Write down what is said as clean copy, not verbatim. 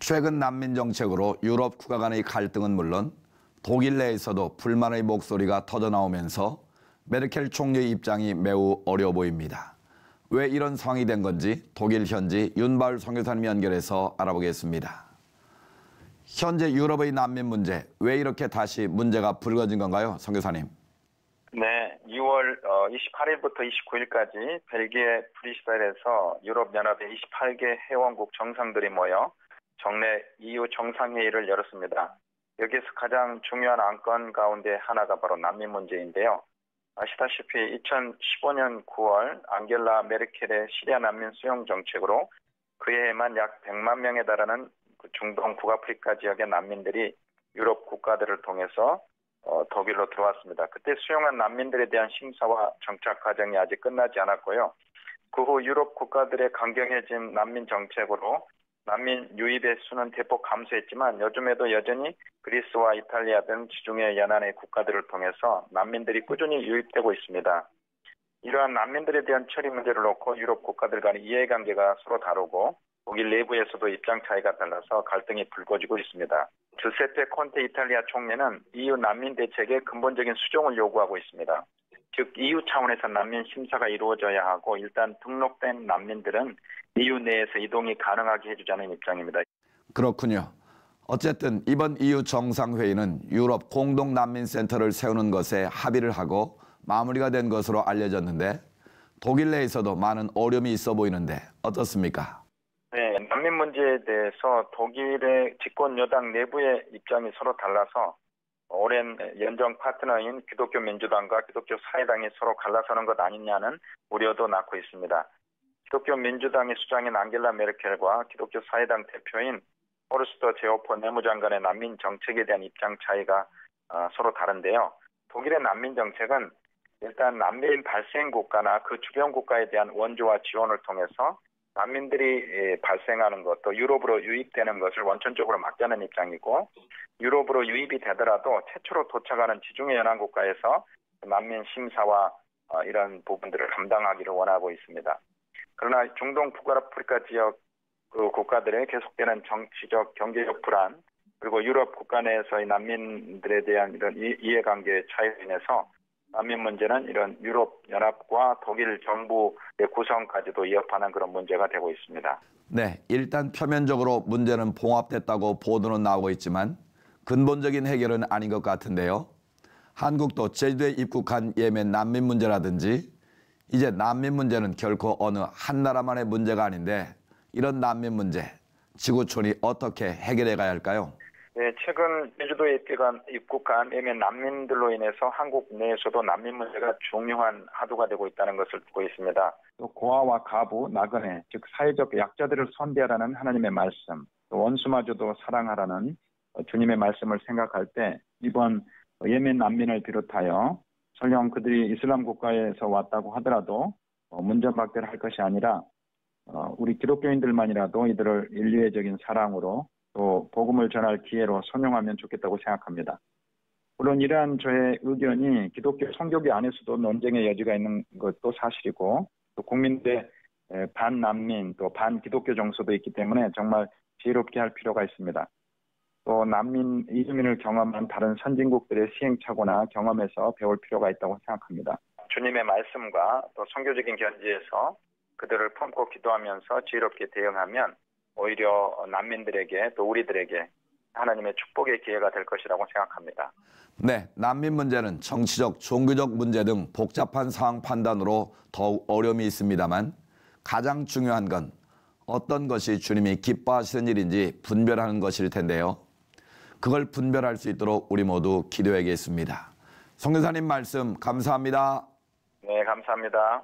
최근 난민 정책으로 유럽 국가 간의 갈등은 물론 독일 내에서도 불만의 목소리가 터져나오면서 메르켈 총리의 입장이 매우 어려워 보입니다. 왜 이런 상황이 된 건지 독일 현지 윤바울 선교사님 연결해서 알아보겠습니다. 현재 유럽의 난민 문제, 왜 이렇게 다시 문제가 불거진 건가요, 선교사님? 네, 2월 28일부터 29일까지 벨기에 브뤼셀에서 유럽연합의 28개 회원국 정상들이 모여 정례 EU 정상회의를 열었습니다. 여기에서 가장 중요한 안건 가운데 하나가 바로 난민 문제인데요. 아시다시피 2015년 9월 앙겔라 메르켈의 시리아 난민 수용 정책으로 그해에만 약 100만 명에 달하는 중동 북아프리카 지역의 난민들이 유럽 국가들을 통해서 독일로 들어왔습니다. 그때 수용한 난민들에 대한 심사와 정착 과정이 아직 끝나지 않았고요. 그 후 유럽 국가들의 강경해진 난민 정책으로 난민 유입의 수는 대폭 감소했지만 요즘에도 여전히 그리스와 이탈리아 등 지중해 연안의 국가들을 통해서 난민들이 꾸준히 유입되고 있습니다. 이러한 난민들에 대한 처리 문제를 놓고 유럽 국가들 간의 이해관계가 서로 다르고 독일 내부에서도 입장 차이가 달라서 갈등이 불거지고 있습니다. 주세페 콘테 이탈리아 총리는 EU 난민 대책의 근본적인 수정을 요구하고 있습니다. 즉 EU 차원에서 난민 심사가 이루어져야 하고 일단 등록된 난민들은 EU 내에서 이동이 가능하게 해주자는 입장입니다. 그렇군요. 어쨌든 이번 EU 정상회의는 유럽 공동난민센터를 세우는 것에 합의를 하고 마무리가 된 것으로 알려졌는데 독일 내에서도 많은 어려움이 있어 보이는데 어떻습니까? 네, 난민 문제에 대해서 독일의 집권 여당 내부의 입장이 서로 달라서 오랜 연정 파트너인 기독교 민주당과 기독교 사회당이 서로 갈라서는 것 아니냐는 우려도 낳고 있습니다. 기독교 민주당의 수장인 앙겔라 메르켈과 기독교 사회당 대표인 호르스트 제오퍼 내무장관의 난민 정책에 대한 입장 차이가 서로 다른데요. 독일의 난민 정책은 일단 난민 발생 국가나 그 주변 국가에 대한 원조와 지원을 통해서 난민들이 발생하는 것, 또 유럽으로 유입되는 것을 원천적으로 막자는 입장이고, 유럽으로 유입이 되더라도 최초로 도착하는 지중해 연안 국가에서 난민 심사와 이런 부분들을 감당하기를 원하고 있습니다. 그러나 중동 북아프리카 지역 국가들의 계속되는 정치적, 경제적 불안, 그리고 유럽 국가 내에서의 난민들에 대한 이런 이해관계의 차이로 인해서 난민 문제는 이런 유럽 연합과 독일 정부의 구성까지도 위협하는 그런 문제가 되고 있습니다. 네, 일단 표면적으로 문제는 봉합됐다고 보도는 나오고 있지만 근본적인 해결은 아닌 것 같은데요. 한국도 제주도에 입국한 예멘 난민 문제라든지 이제 난민 문제는 결코 어느 한 나라만의 문제가 아닌데 이런 난민 문제, 지구촌이 어떻게 해결해 가야 할까요? 네, 최근 제주도에 입국한 예멘 난민들로 인해서 한국 내에서도 난민 문제가 중요한 화두가 되고 있다는 것을 보고 있습니다. 또 고아와 가부, 나그네, 즉 사회적 약자들을 선대하라는 하나님의 말씀, 또 원수마저도 사랑하라는 주님의 말씀을 생각할 때 이번 예멘 난민을 비롯하여 설령 그들이 이슬람 국가에서 왔다고 하더라도 문전박대를 할 것이 아니라 우리 기독교인들만이라도 이들을 인류애적인 사랑으로 또 복음을 전할 기회로 선용하면 좋겠다고 생각합니다. 물론 이러한 저의 의견이 기독교 선교계 안에서도 논쟁의 여지가 있는 것도 사실이고 또 국민들의 반난민 또 반기독교 정서도 있기 때문에 정말 지혜롭게 할 필요가 있습니다. 또 난민, 이주민을 경험한 다른 선진국들의 시행착오나 경험에서 배울 필요가 있다고 생각합니다. 주님의 말씀과 또 선교적인 견지에서 그들을 품고 기도하면서 지혜롭게 대응하면 오히려 난민들에게 또 우리들에게 하나님의 축복의 기회가 될 것이라고 생각합니다. 네, 난민 문제는 정치적, 종교적 문제 등 복잡한 상황 판단으로 더욱 어려움이 있습니다만 가장 중요한 건 어떤 것이 주님이 기뻐하시는 일인지 분별하는 것일 텐데요. 그걸 분별할 수 있도록 우리 모두 기도해야겠습니다. 선교사님 말씀 감사합니다. 네, 감사합니다.